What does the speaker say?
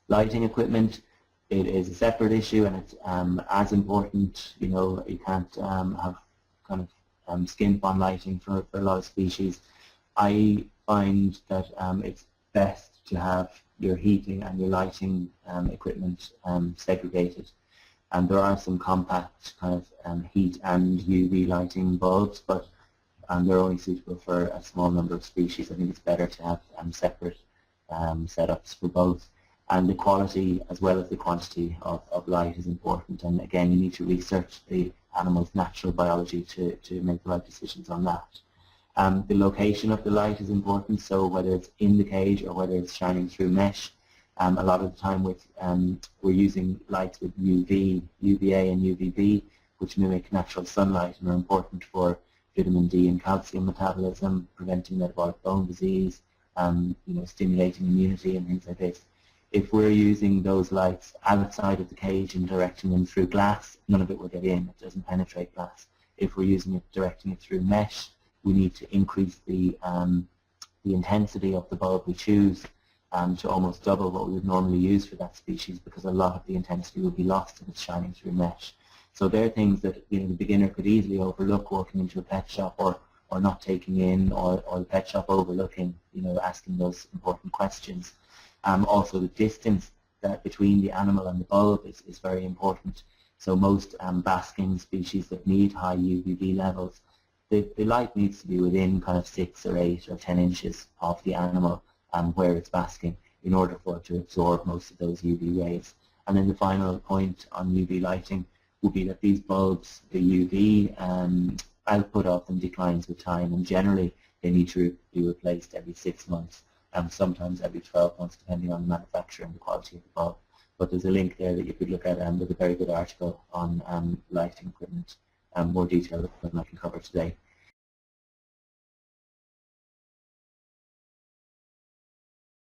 Lighting equipment, it is a separate issue, and it's as important. You know, you can't have kind of skimp on lighting for a lot of species. I find that it's best to have your heating and your lighting equipment segregated. And there are some compact kind of heat and UV lighting bulbs, but they're only suitable for a small number of species. I think it's better to have separate setups for both. And the quality as well as the quantity of light is important. And again, you need to research the animal's natural biology to make the right decisions on that. The location of the light is important, so whether it's in the cage or whether it's shining through mesh. A lot of the time we're using lights with UV, UVA and UVB, which mimic natural sunlight and are important for vitamin D and calcium metabolism, preventing metabolic bone disease, stimulating immunity and things like this. If we're using those lights outside of the cage and directing them through glass, none of it will get in. It doesn't penetrate glass. If we're using it, directing it through mesh, we need to increase the intensity of the bulb we choose to almost double what we would normally use for that species, because a lot of the intensity will be lost if it's shining through mesh. So there are things that the beginner could easily overlook walking into a pet shop, or not taking in, or the pet shop overlooking, asking those important questions. Also, the distance between the animal and the bulb is very important. So most basking species that need high UVB levels, the light needs to be within kind of 6 or 8 or 10 inches of the animal where it's basking in order for it to absorb most of those UV rays. And then the final point on UV lighting would be that these bulbs, the UV output of them declines with time, and generally they need to be replaced every 6 months, sometimes every 12 months, depending on the manufacturer and the quality of the bulb. But there's a link there that you could look at with a very good article on lighting equipment, more detail than I can cover today.